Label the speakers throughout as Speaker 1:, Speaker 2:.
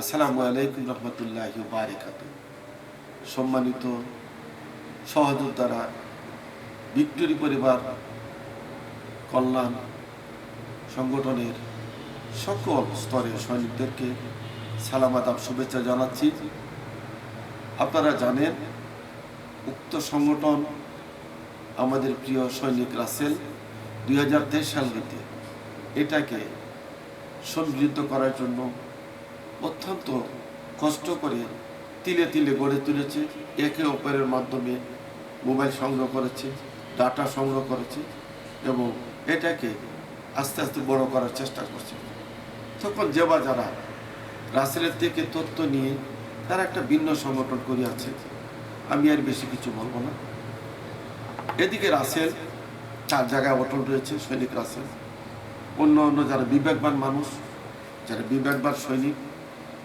Speaker 1: আসসালামু আলাইকুম রহমতুল্লাহি ওয়া বারাকাতুহু। সম্মানিত সহযোদ্ধারা, ভিক্টোরি পরিবার কল্যাণ সংগঠনের সকল স্তরের সৈনিকদেরকে সালাম আদাব শুভেচ্ছা জানাচ্ছি। আপনারা জানেন, উক্ত সংগঠন আমাদের প্রিয় সৈনিক রাসেল 2023 সাল হইতে এটাকে সমৃদ্ধ করার জন্য অত্যন্ত কষ্ট করে তিলে তিলে গড়ে তুলেছে। একে অপরের মাধ্যমে মোবাইল সংগ্রহ করেছে, ডাটা সংগ্রহ করেছে এবং এটাকে আস্তে আস্তে বড় করার চেষ্টা করছে। তখন যারা রাসেলের থেকে তথ্য নিয়ে তারা একটা ভিন্ন সংগঠন করিয়াছে, আমি আর বেশি কিছু বলবো না। এদিকে রাসেল তার জায়গায় অটল রয়েছে, সৈনিক রাসেল। অন্য যারা বিবেকবান মানুষ, যারা বিবেকবান সৈনিক,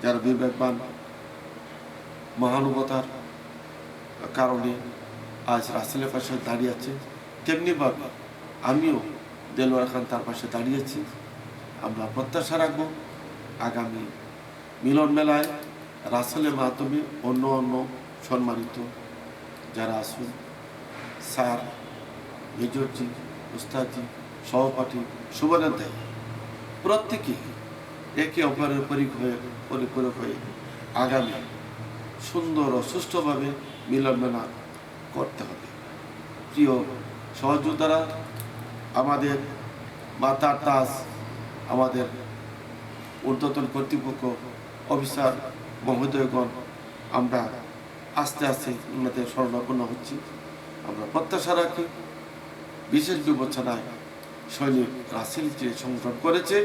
Speaker 1: যারা বিবেকবান মহানুভবতার কারণে আজ রাসেলের পাশে দাঁড়িয়ে আছে, তেমনিভাবে আমিও দেলোয়ার খান তার পাশে দাঁড়িয়েছি। আমরা প্রত্যাশা রাখব আগামী মিলন মেলায় রাসেলের মাধ্যমে অন্য সম্মানিত যারা আসুন, স্যার, মেজরজি, উস্তাদজি, সহপাঠী, শুভানন্দে প্রত্যেকে একে অপরের পরিপূরক হয়ে আগামী সুন্দর ও সুষ্ঠুভাবে মিলন মেলা করতে হবে। প্রিয় সহযোদ্ধারা, আমাদের মাতার তাজ, আমাদের ঊর্ধ্বতন কর্তৃপক্ষ, অফিসার মহোদয়গণ, আমরা আস্তে আস্তে ওনাদের শরণাপন্ন হচ্ছি। আমরা প্রত্যাশা রাখি বিশেষ বিবেচনায় সৈনিক রাসেল যে সংগঠন করেছে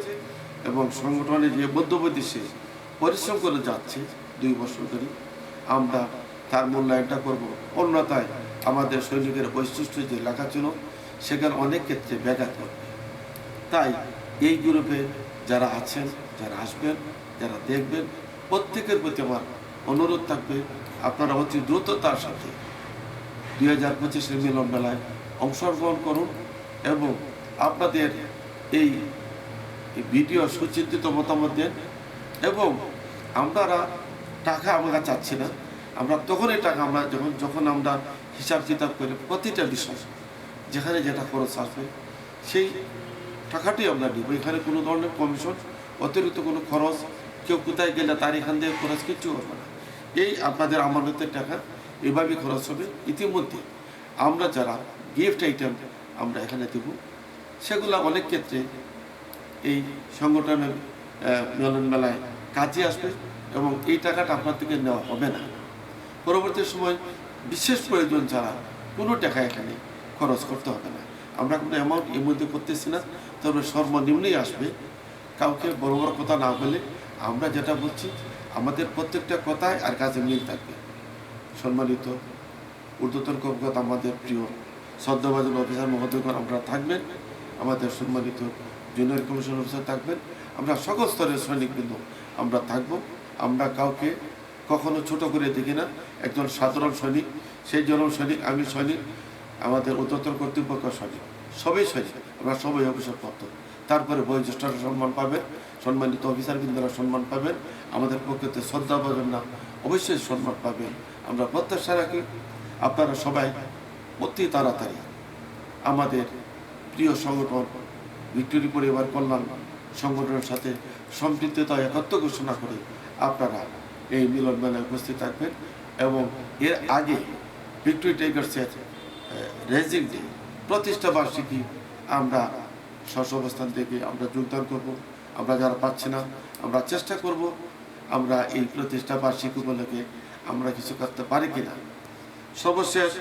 Speaker 1: এবং সংগঠনের যে মধ্যবর্তী সে পরিশ্রম করে যাচ্ছে 2 বছর ধরে, আমরা তার মূল্যায়নটা করব। অন্যথায় আমাদের সৈনিকের বৈশিষ্ট্য যে লেখা ছিল সেখানে অনেক ক্ষেত্রে ব্যাঘাত করবে। তাই এই গ্রুপে যারা আছেন, যারা আসবেন, যারা দেখবেন, প্রত্যেকের প্রতি আমার অনুরোধ থাকবে, আপনারা অতি দ্রুততার সাথে 2025 মিলন মেলায় অংশগ্রহণ করুন এবং আপনাদের এই ভিডিও সুচিন্তিত মতামত দেন। এবং আমরা টাকা আমরা চাচ্ছি না, আমরা তখনই টাকা আমরা যখন আমরা হিসাব কিতাব করে প্রতিটা বিষয় যেখানে যেটা খরচ আসবে সেই টাকাটি আমরা নিব। এখানে কোনো ধরনের কমিশন, অতিরিক্ত কোনো খরচ, কেউ কোথায় গেলে তার এখান থেকে খরচ কিচ্ছু হবে না। এই আপনাদের আমানতের টাকা এভাবেই খরচ হবে। ইতিমধ্যে আমরা যারা গিফট আইটেম আমরা এখানে দেব, সেগুলো অনেক ক্ষেত্রে এই সংগঠনের মিলন মেলায় কাজে আসবে এবং এই টাকাটা আপনার থেকে নেওয়া হবে না। পরবর্তী সময় বিশেষ প্রয়োজন ছাড়া কোনো টাকা এখানে খরচ করতে হবে না। আমরা কোনো অ্যামাউন্ট এর মধ্যে করতেছি না, তবে সর্বনিম্নই আসবে। কাউকে বড় বড় কথা না বলে আমরা যেটা বলছি আমাদের প্রত্যেকটা কথায় আর কাজে মিল থাকবে। সম্মানিত ঊর্ধ্বতন কর্মকর্তা, আমাদের প্রিয় শ্রদ্ধাভাজন অফিসার মহোদয়গণ আমরা থাকবেন, আমাদের সম্মানিত জুনিয়র কমিশন অফিসার থাকবেন, আমরা সকল স্তরের সৈনিকবৃন্দ আমরা থাকব। আমরা কাউকে কখনো ছোট করে দেখি না। একজন সাধারণ সৈনিক, সেই জন্য সৈনিক, আমি সৈনিক, আমাদের ঊর্ধ্বতন কর্তৃপক্ষ সৈনিক, সবই সৈনিক, আমরা সবাই অবসরপ্রাপ্ত। তারপরে বয়োজ্যেষ্ঠরা সম্মান পাবেন, সম্মানিত অফিসারবৃন্দরা সম্মান পাবেন, আমাদের পক্ষে শ্রদ্ধা পাবেন না, অবশ্যই সম্মান পাবেন। আমরা প্রত্যাশা রাখি আপনারা সবাই অতি তাড়াতাড়ি আমাদের প্রিয় সংগঠন ভিক্টোরি পরিবার কল্যাণ সংগঠনের সাথে সম্পৃক্ততা একত্র ঘোষণা করে আপনারা এই মিলন মেলায় উপস্থিত থাকবেন এবং এর আগে ভিক্টোরি টাইগার্সের রেজিং ডে প্রতিষ্ঠা বার্ষিকী আমরা অবস্থান থেকে আমরা যোগদান করব। আমরা যারা পাচ্ছি না আমরা চেষ্টা করব আমরা এই প্রতিষ্ঠা বার্ষিকী উপলক্ষে আমরা কিছু করতে পারি কিনা। সর্বশেষ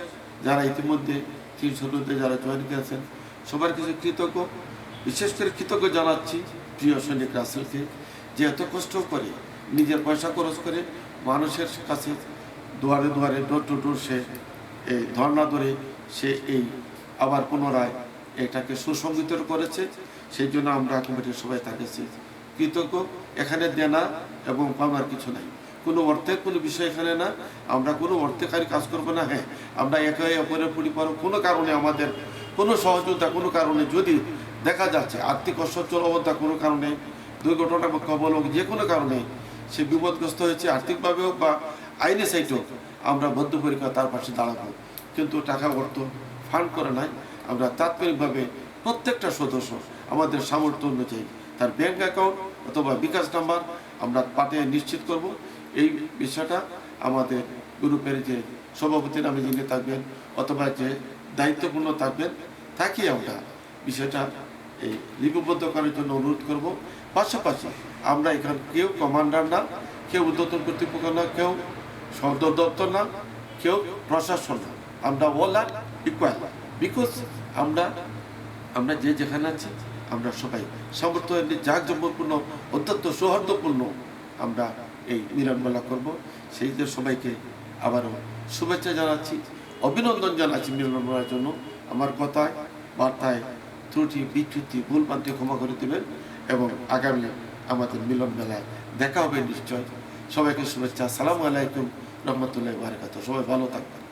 Speaker 1: যারা ইতিমধ্যে 300 মধ্যে যারা জয়েন করেছেন সবার কিছু কৃতজ্ঞ, বিশেষ করে কৃতজ্ঞ জানাচ্ছি প্রিয় সৈনিক রাসেলকে, যে এত কষ্ট করে নিজের পয়সা খরচ করে মানুষের কাছে দুয়ারে দুয়ারে ডোর টু ডোর সে এই ধর্ণা ধরে সে এই আবার পুনরায় এটাকে সুসংগঠিত করেছে। সেই জন্য আমরা কমিটির সবাই তার কাছে কৃতজ্ঞ। এখানে দেনা এবং পাওনার কিছু নাই, কোনো অর্থের কোনো বিষয় এখানে না। আমরা কোনো অর্থকারী কাজ করবো না। হ্যাঁ, আমরা একে অপরের পরিবার কোনো কারণে আমাদের কোনো সহযোগিতা কোনো কারণে যদি দেখা যাচ্ছে আর্থিক অসচ্ছলতা কোনো কারণে দুর্ঘটনা বা কবল যে কোনো কারণে সে বিপদগ্রস্ত হয়েছে আর্থিকভাবে হোক বা আইনি সাইড হোক, আমরা বদ্ধপরিকর তার পাশে দাঁড়াবো। কিন্তু টাকা অর্থ ফান্ড করে নাই, আমরা তাৎক্ষণিকভাবে প্রত্যেকটা সদস্য আমাদের সামর্থ্য অনুযায়ী তার ব্যাংক অ্যাকাউন্ট অথবা বিকাশ নাম্বার আমরা পাঠিয়ে নিশ্চিত করব। এই বিষয়টা আমাদের গ্রুপের যে সভাপতি নামে যিনি থাকবেন অথবা যে দায়িত্বপূর্ণ থাকবেন, তাকে আমরা বিষয়টা এই লিপিবদ্ধ করার জন্য অনুরোধ করব। পাশাপাশি আমরা এখানে কেউ কমান্ডার না, কেউ ঊর্ধ্বতন কর্তৃপক্ষ না, কেউ সদর দপ্তর না, কেউ প্রশাসন না, আমরা অল আর ইকুয়াল। বিকজ আমরা আমরা যে যেখানে আছি আমরা সবাই সামর্থ্য জাঁকজমকপূর্ণ অত্যন্ত সৌহার্দ্যপূর্ণ আমরা এই মিলনমেলা করব। সেই যে সবাইকে আবারও শুভেচ্ছা জানাচ্ছি, অভিনন্দন জানাচ্ছি মিলনমেলার জন্য। আমার কথায় বার্তায় ত্রুটি বিচ্যুতি ভুলভ্রান্তি ক্ষমা করে দেবেন এবং আগামী আমাদের মিলন মেলায় দেখা হবে নিশ্চয়। সবাইকে শুভেচ্ছা। আসসালামু আলাইকুম রহমতুল্লাহি ওয়া বারাকাতুহু। সবাই ভালো থাকবেন।